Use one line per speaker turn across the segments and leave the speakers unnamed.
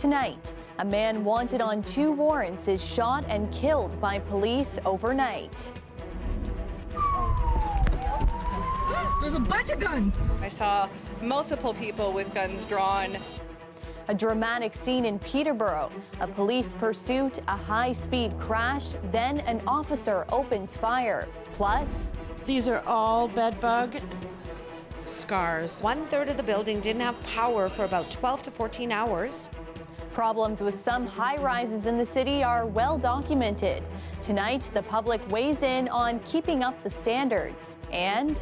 tonight. A man wanted on 2 warrants is shot and killed by police overnight.
There's a bunch of guns.
I saw multiple people with guns drawn.
A dramatic scene in Peterborough. A police pursuit, a high-speed crash, then an officer opens fire. Plus,
these are all bed bug scars.
1/3 of the building didn't have power for about 12 to 14 hours.
problems with some high-rises in the city are well documented. Tonight, the public weighs in on keeping up the standards. And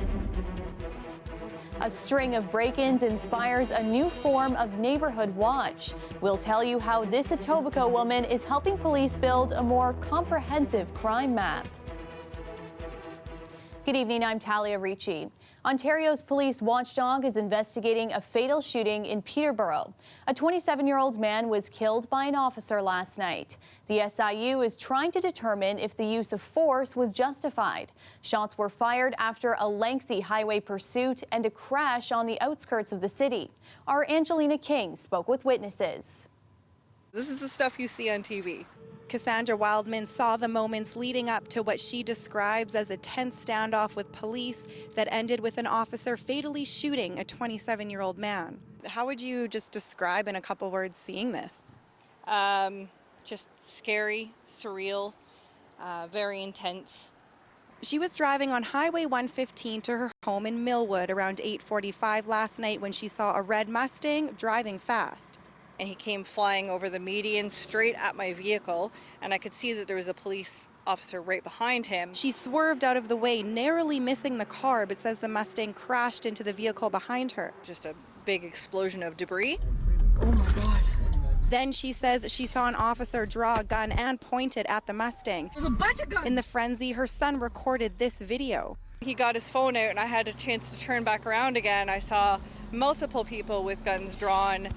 a string of break-ins inspires a new form of neighborhood watch. We'll tell you how this Etobicoke woman is helping police build a more comprehensive crime map. Good evening, I'm Talia Ricci. Ontario's police watchdog is investigating a fatal shooting in Peterborough. A 27-year-old man was killed by an officer last night. The SIU is trying to determine if the use of force was justified. Shots were fired after a lengthy highway pursuit and a crash on the outskirts of the city. Our Angelina King spoke with witnesses.
This is the stuff you see on TV.
Cassandra Wildman saw the moments leading up to what she describes as a tense standoff with police that ended with an officer fatally shooting a 27-year-old man. How would you just describe in a couple words seeing this?
Just scary, surreal, very intense.
She was driving on Highway 115 to her home in Millwood around 8:45 last night when she saw a red Mustang driving fast.
And he came flying over the median straight at my vehicle, and I could see that there was a police officer right behind him.
She swerved out of the way, narrowly missing the car, but says the Mustang crashed into the vehicle behind her.
Just a big explosion of debris.
Oh my God.
Then she says she saw an officer draw a gun and point it at the Mustang.
There's a bunch of guns.
In the frenzy, her son recorded this video.
He got his phone out, and I had a chance to turn back around again. I saw multiple people with guns drawn.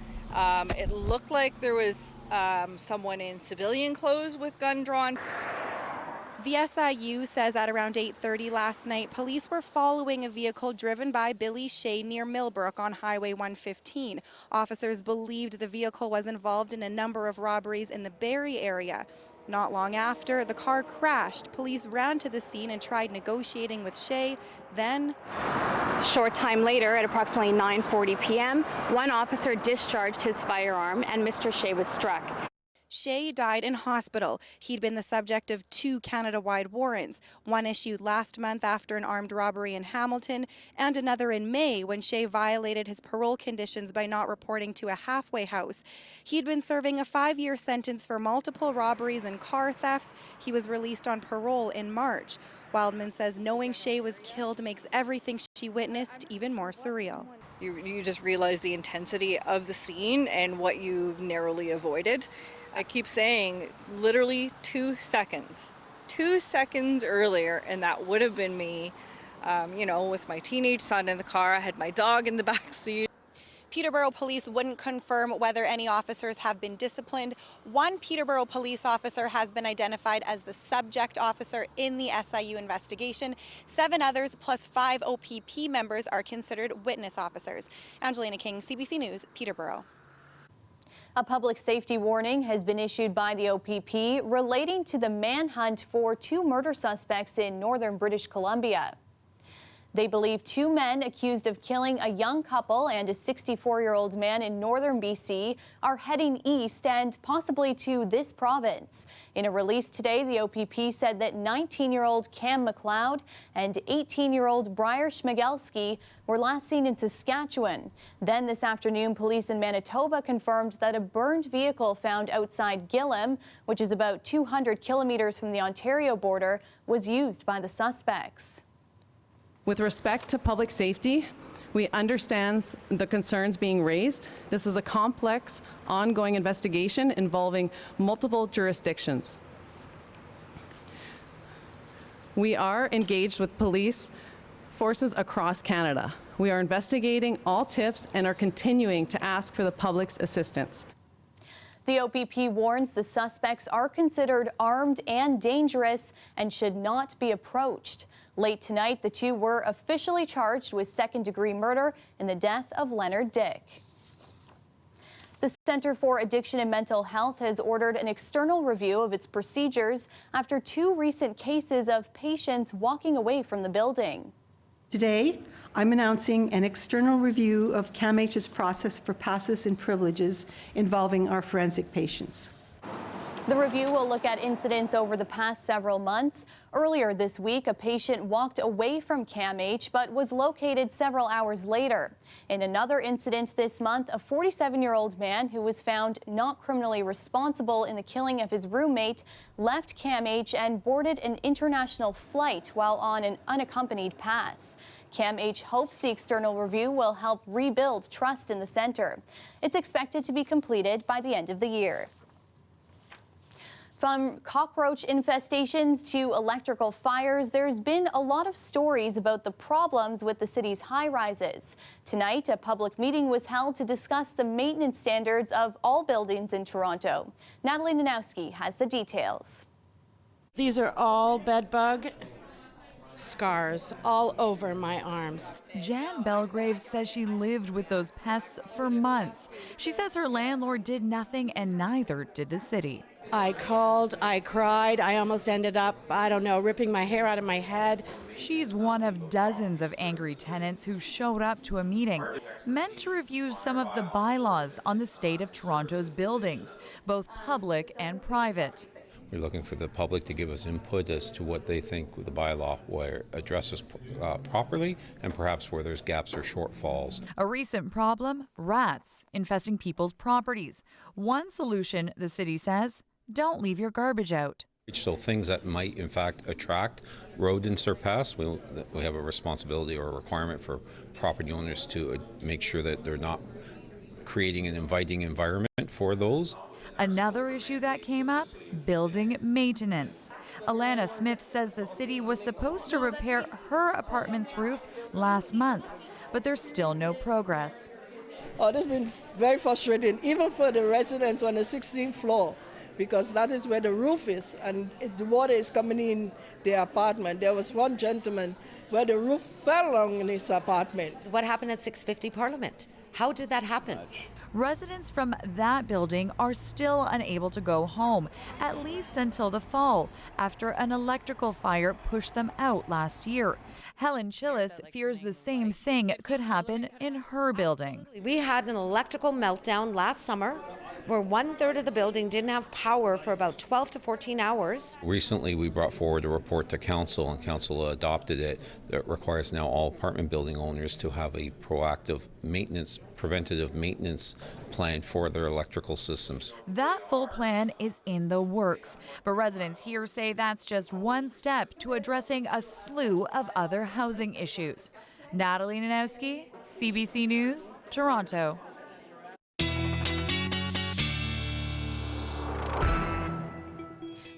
It looked like there was someone in civilian clothes with gun drawn.
The SIU says at around 8:30 last night, police were following a vehicle driven by Billy Shea near Millbrook on Highway 115. Officers believed the vehicle was involved in a number of robberies in the Barrie area. Not long after, the car crashed. Police ran to the scene and tried negotiating with Shea. Then,
short time later, at approximately 9:40 p.m., one officer discharged his firearm and Mr. Shea was struck.
Shea died in hospital. He'd been the subject of 2 Canada-wide warrants, one issued last month after an armed robbery in Hamilton, and another in May when Shea violated his parole conditions by not reporting to a halfway house. He'd been serving a 5-year sentence for multiple robberies and car thefts. He was released on parole in March. Wildman says knowing Shea was killed makes everything she witnessed even more surreal.
You just realize the intensity of the scene and what you narrowly avoided. I keep saying literally 2 seconds. 2 seconds earlier, and that would have been me, with my teenage son in the car. I had my dog in the back seat.
Peterborough police wouldn't confirm whether any officers have been disciplined. One Peterborough police officer has been identified as the subject officer in the SIU investigation. 7 others plus 5 OPP members are considered witness officers. Angelina King, CBC News, Peterborough.
A public safety warning has been issued by the OPP relating to the manhunt for 2 murder suspects in northern British Columbia. They believe 2 men accused of killing a young couple and a 64-year-old man in northern BC are heading east and possibly to this province. In a release today, the OPP said that 19-year-old Cam McLeod and 18-year-old Briar Schmigelski were last seen in Saskatchewan. Then this afternoon, police in Manitoba confirmed that a burned vehicle found outside Gillam, which is about 200 kilometers from the Ontario border, was used by the suspects.
With respect to public safety, we understand the concerns being raised. This is a complex, ongoing investigation involving multiple jurisdictions. We are engaged with police forces across Canada. We are investigating all tips and are continuing to ask for the public's assistance.
The OPP warns the suspects are considered armed and dangerous and should not be approached. Late tonight, the 2 were officially charged with second-degree murder in the death of Leonard Dick. The Center for Addiction and Mental Health has ordered an external review of its procedures after 2 recent cases of patients walking away from the building.
Today, I'm announcing an external review of CAMH's process for passes and privileges involving our forensic patients.
The review will look at incidents over the past several months. Earlier this week, a patient walked away from CAMH but was located several hours later. In another incident this month, a 47-year-old man who was found not criminally responsible in the killing of his roommate left CAMH and boarded an international flight while on an unaccompanied pass. CAMH hopes the external review will help rebuild trust in the center. It's expected to be completed by the end of the year. From cockroach infestations to electrical fires, there's been a lot of stories about the problems with the city's high-rises. Tonight, a public meeting was held to discuss the maintenance standards of all buildings in Toronto. Natalie Nanowski has the details.
These are all bed bug scars all over my arms.
Jan Belgrave says she lived with those pests for months. She says her landlord did nothing and neither did the city.
I called, I cried, I almost ended up, I don't know, ripping my hair out of my head.
She's one of dozens of angry tenants who showed up to a meeting meant to review some of the bylaws on the state of Toronto's buildings, both public and private.
We're looking for the public to give us input as to what they think the bylaw where addresses properly and perhaps where there's gaps or shortfalls.
A recent problem, rats infesting people's properties. One solution, the city says, don't leave your garbage out.
So things that might in fact attract rodents or pests, we have a responsibility or a requirement for property owners to make sure that they're not creating an inviting environment for those.
Another issue that came up, building maintenance. Alana Smith says the city was supposed to repair her apartment's roof last month, but there's still no progress.
Oh, this has been very frustrating, even for the residents on the 16th floor, because that is where the roof is, and the water is coming in the apartment. There was one gentleman where the roof fell on his apartment.
What happened at 650 Parliament? How did that happen?
Residents from that building are still unable to go home, at least until the fall, after an electrical fire pushed them out last year. Helen Chillis fears the same thing could happen in her building.
We had an electrical meltdown last summer where 1/3 of the building didn't have power for about 12 to 14 hours.
Recently we brought forward a report to council and council adopted it that requires now all apartment building owners to have a proactive maintenance, preventative maintenance plan for their electrical systems.
That full plan is in the works, but residents here say that's just one step to addressing a slew of other housing issues. Natalie Nanowski, CBC News, Toronto.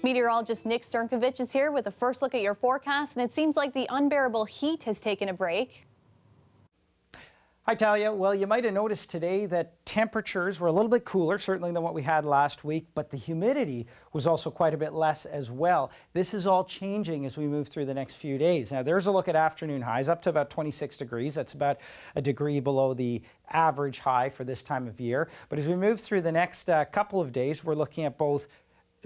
Meteorologist Nick Sternkovich is here with a first look at your forecast, and it seems like the unbearable heat has taken a break.
Hi, Talia. Well, you might have noticed today that temperatures were a little bit cooler, certainly than what we had last week, but the humidity was also quite a bit less as well. This is all changing as we move through the next few days. Now, there's a look at afternoon highs up to about 26 degrees. That's about a degree below the average high for this time of year. But as we move through the next couple of days, we're looking at both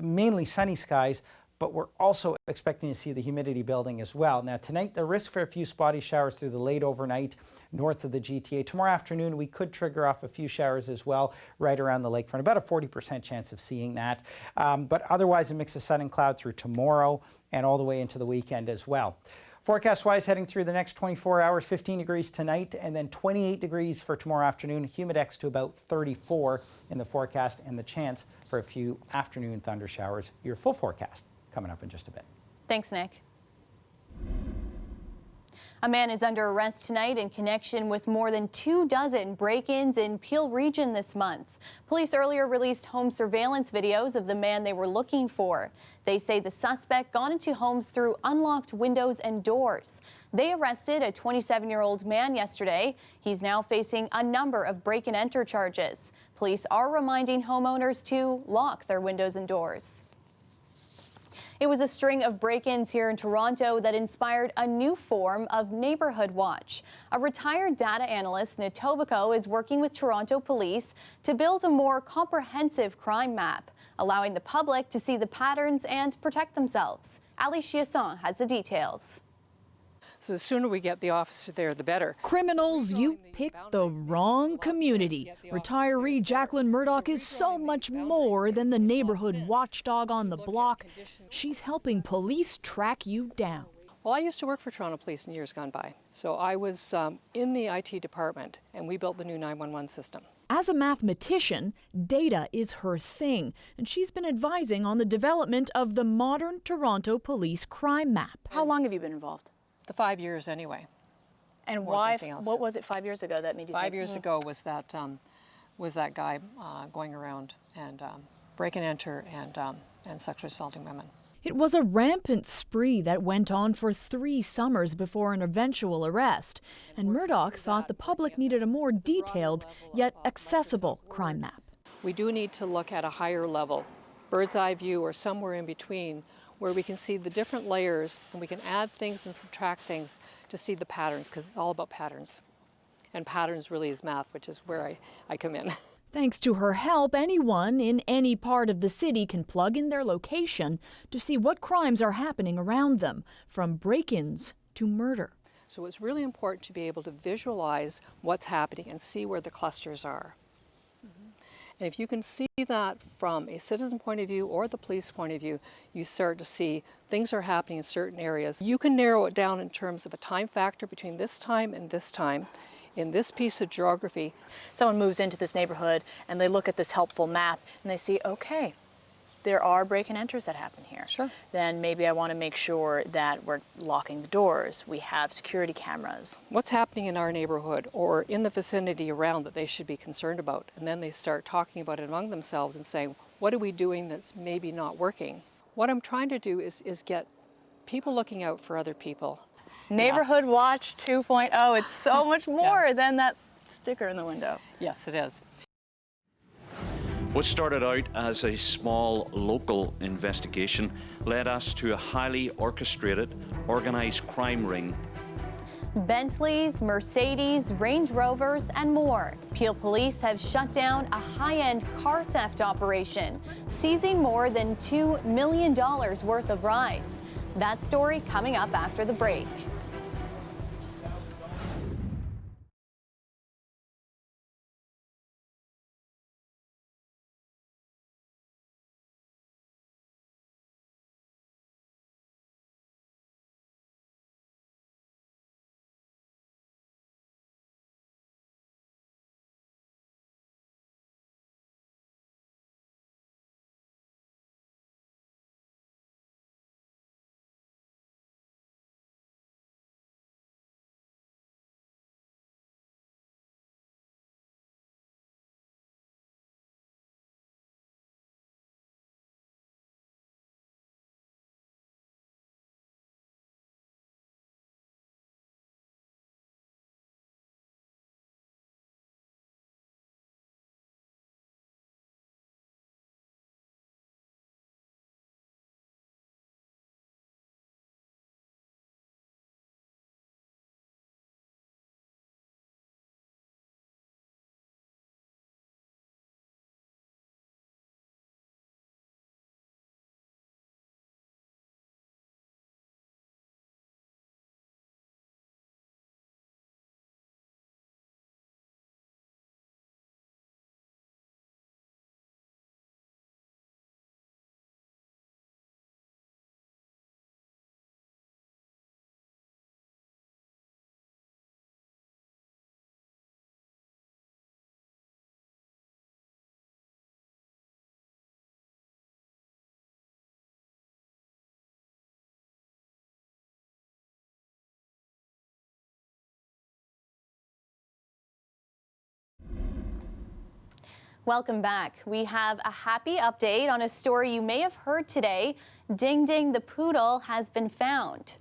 mainly sunny skies, but we're also expecting to see the humidity building as well. Now tonight, the risk for a few spotty showers through the late overnight north of the GTA. Tomorrow afternoon, we could trigger off a few showers as well right around the lakefront, about a 40% chance of seeing that. But otherwise, a mix of sun and cloud through tomorrow and all the way into the weekend as well. Forecast-wise, heading through the next 24 hours, 15 degrees tonight and then 28 degrees for tomorrow afternoon. Humidex to about 34 in the forecast and the chance for a few afternoon thunder showers. Your full forecast coming up in just a bit.
Thanks, Nick. A man is under arrest tonight in connection with more than 24 break-ins in Peel Region this month. Police earlier released home surveillance videos of the man they were looking for. They say the suspect got into homes through unlocked windows and doors. They arrested a 27-year-old man yesterday. He's now facing a number of break-and-enter charges. Police are reminding homeowners to lock their windows and doors. It was a string of break-ins here in Toronto that inspired a new form of neighborhood watch. A retired data analyst in Etobicoke is working with Toronto Police to build a more comprehensive crime map, allowing the public to see the patterns and protect themselves. Ali Chiasson has the details.
So the sooner we get the officer there, the better.
Criminals, you picked the wrong community. Retiree Jacqueline Murdoch is so much more than the neighborhood watchdog on the block. She's helping police track you down.
Well, I used to work for Toronto Police in years gone by. So I was in the IT department, and we built the new 911 system.
As a mathematician, data is her thing, and she's been advising on the development of the modern Toronto Police crime map.
How long have you been involved?
The 5 years anyway.
And why? What was it 5 years ago that made you think?
5 years ago was that guy going around and break and enter and sexually assaulting women.
It was a rampant spree that went on for 3 summers before an eventual arrest, and Murdoch thought the public needed a more detailed yet accessible crime map.
We do need to look at a higher level, bird's eye view or somewhere in between, where we can see the different layers and we can add things and subtract things to see the patterns, because it's all about patterns. And patterns really is math, which is where I come in.
Thanks to her help, anyone in any part of the city can plug in their location to see what crimes are happening around them, from break-ins to murder.
So it's really important to be able to visualize what's happening and see where the clusters are. And if you can see that from a citizen point of view or the police point of view, you start to see things are happening in certain areas. You can narrow it down in terms of a time factor between this time and this time in this piece of geography.
Someone moves into this neighborhood and they look at this helpful map and they see, okay, there are break and enters that happen here.
Sure.
Then maybe I want to make sure that we're locking the doors. We have security cameras.
What's happening in our neighborhood or in the vicinity around that they should be concerned about? And then they start talking about it among themselves and saying, what are we doing that's maybe not working? What I'm trying to do is get people looking out for other people.
Neighborhood Watch 2.0, it's so much more than that sticker in the window.
Yes, it is.
What started out as a small local investigation led us to a highly orchestrated, organized crime ring.
Bentleys, Mercedes, Range Rovers, and more. Peel Police have shut down a high-end car theft operation, seizing more than $2 million worth of rides. That story coming up after the break. Welcome back. We have a happy update on a story you may have heard today. Ding Ding the poodle has been found.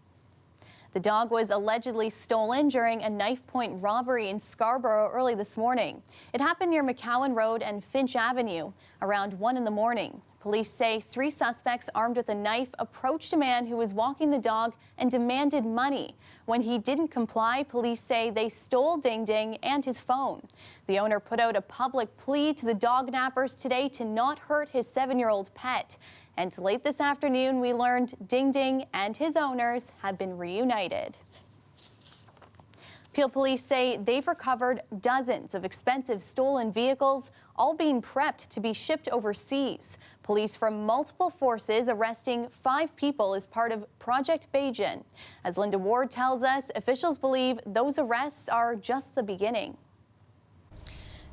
The dog was allegedly stolen during a knife-point robbery in Scarborough early this morning. It happened near McCowan Road and Finch Avenue around 1 in the morning. Police say 3 suspects armed with a knife approached a man who was walking the dog and demanded money. When he didn't comply, police say they stole Ding Ding and his phone. The owner put out a public plea to the dog nappers today to not hurt his 7-year-old pet. And late this afternoon, we learned Ding Ding and his owners have been reunited. Peel police say they've recovered dozens of expensive stolen vehicles, all being prepped to be shipped overseas. Police from multiple forces arresting 5 people as part of Project Beijing. As Linda Ward tells us, officials believe those arrests are just the beginning.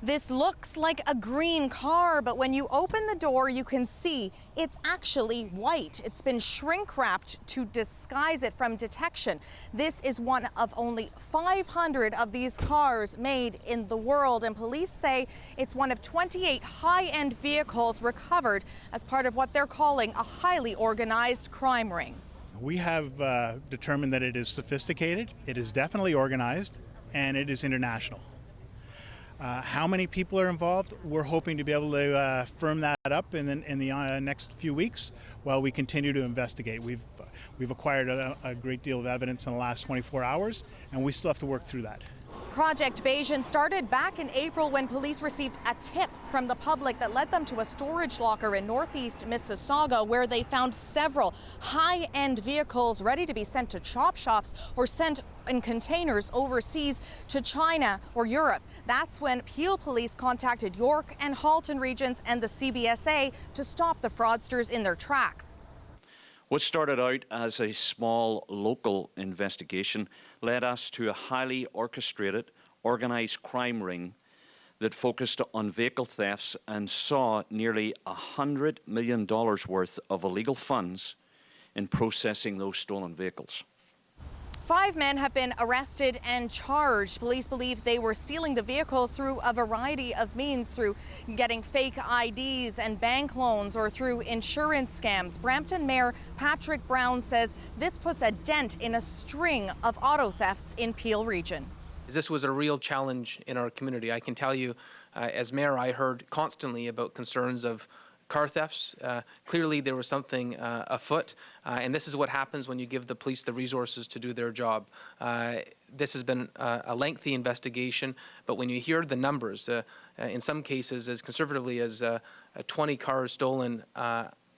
This looks like a green car, but when you open the door, you can see it's actually white. It's been shrink wrapped to disguise it from detection. This is one of only 500 of these cars made in the world, and police say it's one of 28 high-end vehicles recovered as part of what they're calling a highly organized crime ring.
We have determined that it is sophisticated, it is definitely organized, and it is international. How many people are involved? We're hoping to be able to firm that up in the next few weeks while we continue to investigate. We've acquired a great deal of evidence in the last 24 hours, and we still have to work through that.
Project Beijing started back in April when police received a tip from the public that led them to a storage locker in northeast Mississauga, where they found several high-end vehicles ready to be sent to chop shops or sent in containers overseas to China or Europe. That's when Peel police contacted York and Halton regions and the CBSA to stop the fraudsters in their tracks.
What started out as a small local investigation led us to a highly orchestrated, organised crime ring that focused on vehicle thefts and saw nearly $100 million worth of illegal funds in processing those stolen vehicles.
5 men have been arrested and charged. Police believe they were stealing the vehicles through a variety of means, through getting fake IDs and bank loans or through insurance scams. Brampton Mayor Patrick Brown says this puts a dent in a string of auto thefts in Peel region.
This was a real challenge in our community. I can tell you, as mayor, I heard constantly about concerns of car thefts. Clearly there was something afoot, and this is what happens when you give the police the resources to do their job. This has been a lengthy investigation, but when you hear the numbers, in some cases as conservatively as 20 cars stolen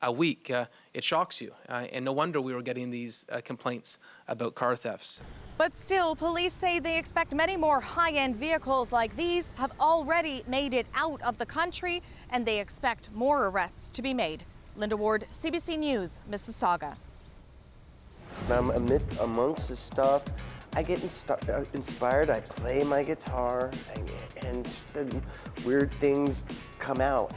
a week, it shocks you, and no wonder we were getting these complaints about car thefts.
But still, police say they expect many more high-end vehicles like these have already made it out of the country, and they expect more arrests to be made. Linda Ward, CBC News, Mississauga.
I'm amongst the stuff. I get inspired, I play my guitar, and just the weird things come out.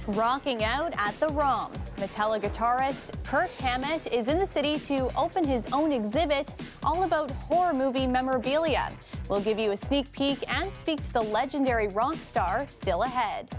Rocking out at the ROM. Metallica guitarist Kirk Hammett is in the city to open his own exhibit all about horror movie memorabilia. We'll give you a sneak peek and speak to the legendary rock star still ahead.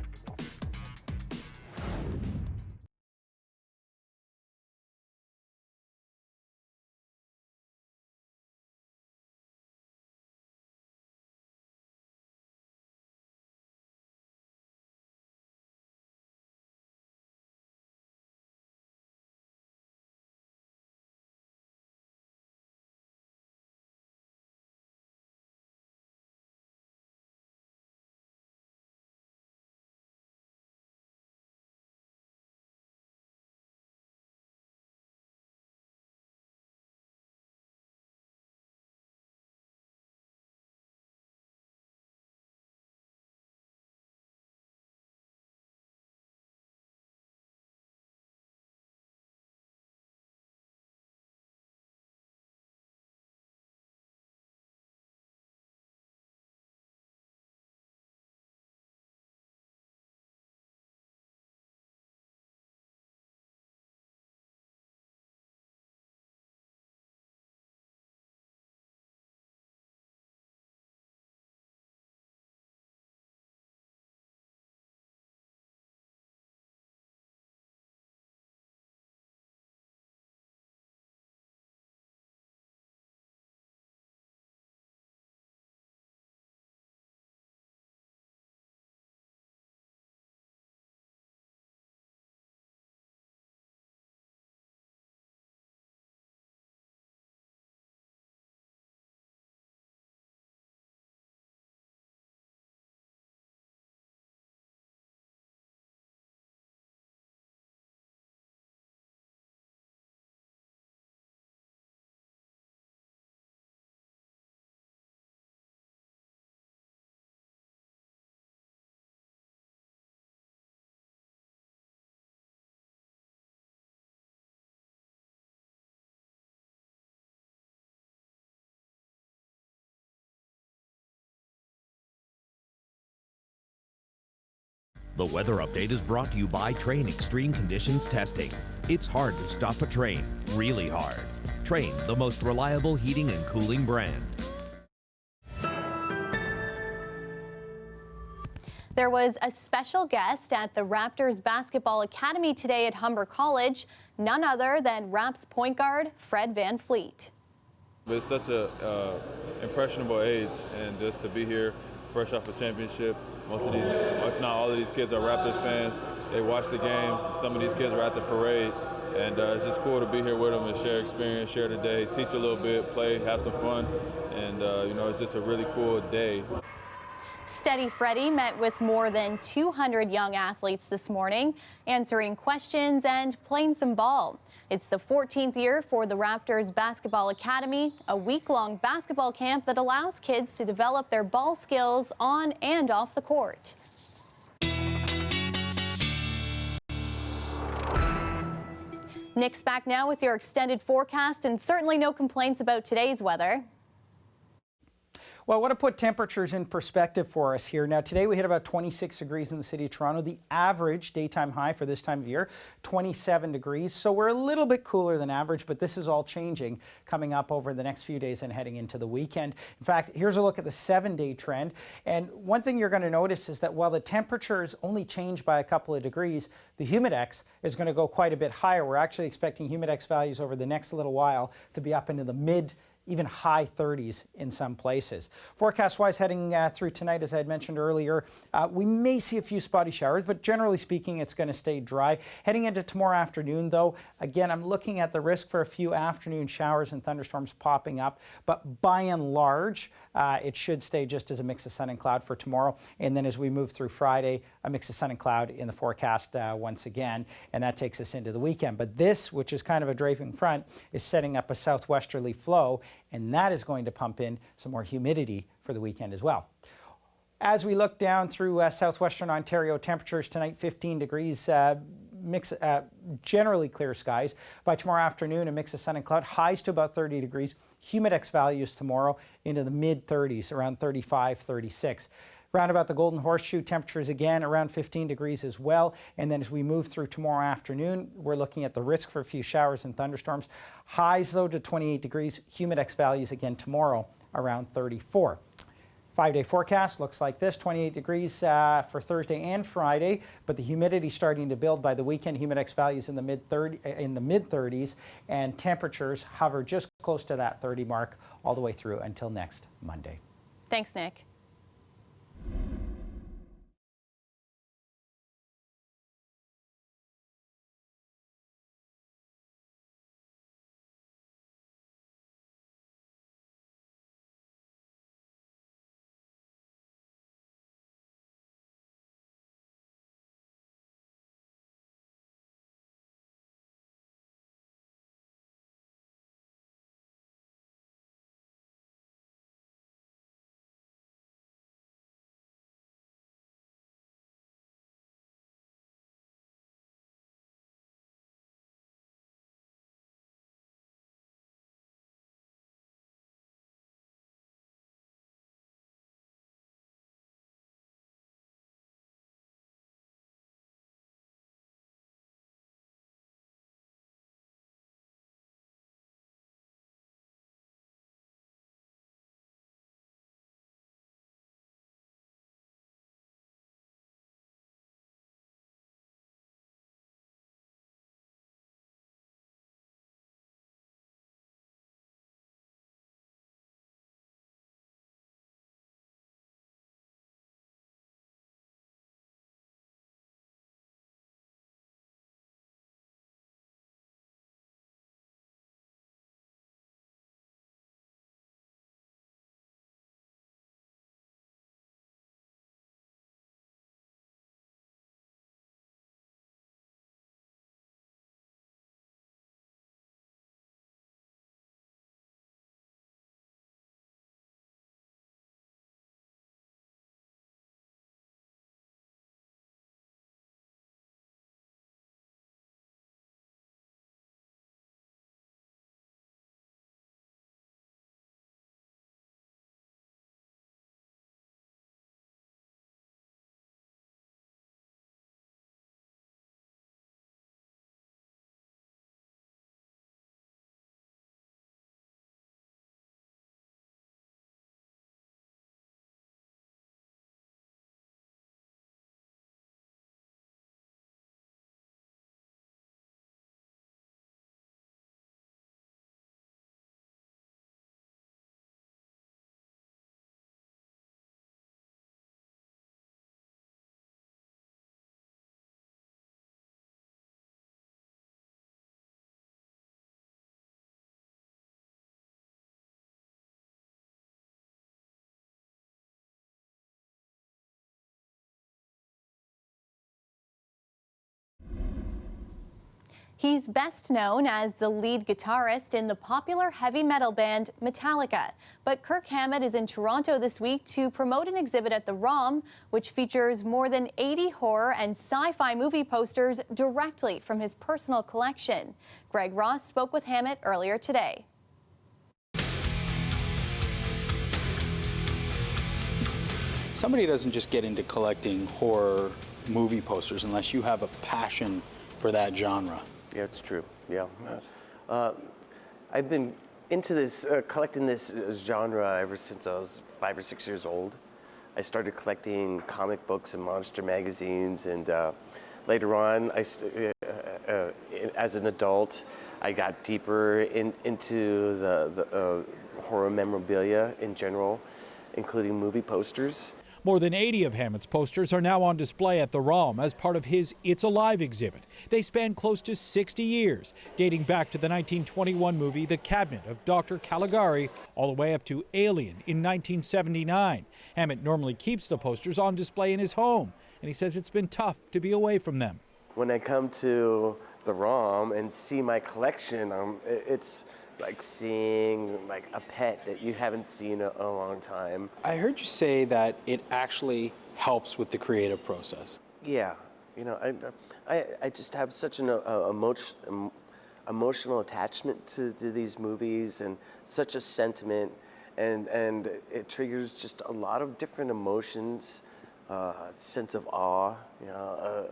The weather update is brought to you by Train Extreme Conditions Testing. It's hard to stop a train, really hard. Train, the most reliable heating and cooling brand.
There was a special guest at the Raptors Basketball Academy today at Humber College, none other than Raps point guard Fred VanVleet.
It's such a impressionable age, and just to be here fresh off a championship. Most of these, if not all of these kids are Raptors fans. They watch the games. Some of these kids were at the parade, and it's just cool to be here with them and share experience, share the day, teach a little bit, play, have some fun, and it's just a really cool day.
Steady Freddie met with more than 200 young athletes this morning, answering questions and playing some ball. It's the 14th year for the Raptors Basketball Academy, a week-long basketball camp that allows kids to develop their ball skills on and off the court. Nick's back now with your extended forecast, and certainly no complaints about today's weather.
Well, I want to put temperatures in perspective for us here. Now, today we hit about 26 degrees in the city of Toronto. The average daytime high for this time of year, 27 degrees. So we're a little bit cooler than average, but this is all changing coming up over the next few days and heading into the weekend. In fact, here's a look at the 7-day trend. And one thing you're going to notice is that while the temperatures only change by a couple of degrees, the humidex is going to go quite a bit higher. We're actually expecting humidex values over the next little while to be up into the even high 30s in some places. Forecast-wise, heading through tonight, as I had mentioned earlier, we may see a few spotty showers, but generally speaking, it's going to stay dry. Heading into tomorrow afternoon, though, again, I'm looking at the risk for a few afternoon showers and thunderstorms popping up, but by and large, it should stay just as a mix of sun and cloud for tomorrow. And then as we move through Friday, a mix of sun and cloud in the forecast once again, and that takes us into the weekend. But this, which is kind of a draping front, is setting up a southwesterly flow, and that is going to pump in some more humidity for the weekend as well. As we look down through southwestern Ontario, temperatures tonight 15 degrees, generally clear skies. By tomorrow afternoon, a mix of sun and cloud, highs to about 30 degrees. Humidex values tomorrow into the mid-30s, around 35, 36. Round about the Golden Horseshoe, temperatures again around 15 degrees as well. And then as we move through tomorrow afternoon, we're looking at the risk for a few showers and thunderstorms. Highs, though, to 28 degrees. Humidex values again tomorrow around 34. 5-day forecast looks like this: 28 degrees for Thursday and Friday, but the humidity starting to build by the weekend. Humidex values in the mid-30s, and temperatures hover just close to that 30 mark all the way through until next Monday.
Thanks, Nick. He's best known as the lead guitarist in the popular heavy metal band Metallica. But Kirk Hammett is in Toronto this week to promote an exhibit at the ROM, which features more than 80 horror and sci-fi movie posters directly from his personal collection. Greg Ross spoke with Hammett earlier today.
Somebody doesn't just get into collecting horror movie posters unless you have a passion for that genre.
Yeah, it's true. Yeah. I've been into this, collecting this genre ever since I was 5 or 6 years old. I started collecting comic books and monster magazines, and later on, as an adult, I got deeper into the horror memorabilia in general, including movie posters.
More than 80 of Hammett's posters are now on display at the ROM as part of his It's Alive exhibit. They span close to 60 years, dating back to the 1921 movie The Cabinet of Dr. Caligari, all the way up to Alien in 1979. Hammett normally keeps the posters on display in his home, and he says it's been tough to be away from them.
When I come to the ROM and see my collection, it's like seeing like a pet that you haven't seen in a long time.
I heard you say that it actually helps with the creative process.
Yeah, you know, I just have such an emotional attachment to these movies, and such a sentiment, and it triggers just a lot of different emotions, sense of awe, you know,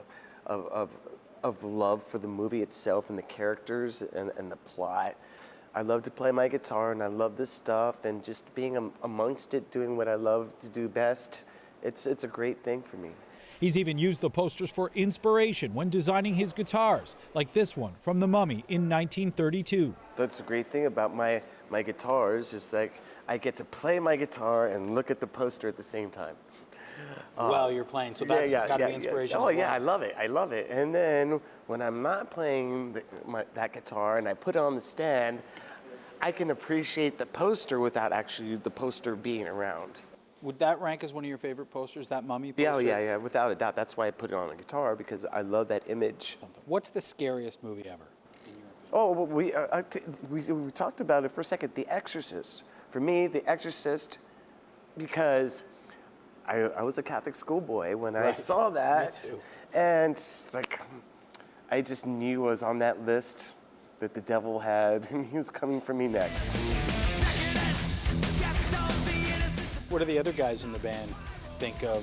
of love for the movie itself and the characters and the plot. I love to play my guitar, and I love this stuff, and just being amongst it, doing what I love to do best, it's a great thing for me.
He's even used the posters for inspiration when designing his guitars, like this one from The Mummy in 1932.
That's the great thing about my guitars, is like I get to play my guitar and look at the poster at the same time.
While you're playing, so that's got to be inspirational.
Oh yeah, I love it. I love it. And then when I'm not playing that guitar and I put it on the stand, I can appreciate the poster without actually the poster being around.
Would that rank as one of your favorite posters, that Mummy poster?
Yeah, without a doubt. That's why I put it on a guitar, because I love that image.
What's the scariest movie ever?
Oh, well, we talked about it for a second. The Exorcist. For me, The Exorcist, because I was a Catholic schoolboy when I saw that,
Me too.
and it's like I just knew I was on that list that the devil had, and he was coming for me next.
What do the other guys in the band think of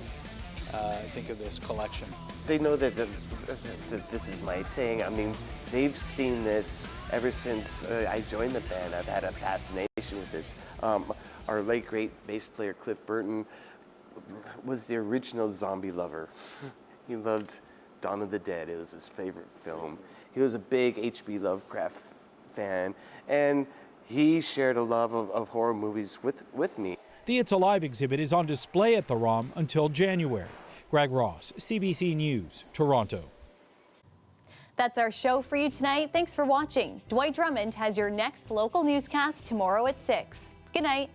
this collection?
They know that this is my thing. I mean, they've seen this ever since I joined the band. I've had a fascination with this. Our late great bass player Cliff Burton was the original zombie lover. He loved Dawn of the Dead. It was his favorite film. He was a big H.P. Lovecraft fan, and he shared a love of horror movies with me.
The It's Alive exhibit is on display at the ROM until January. Greg Ross, CBC News, Toronto.
That's our show for you tonight. Thanks for watching. Dwight Drummond has your next local newscast tomorrow at 6. Good night.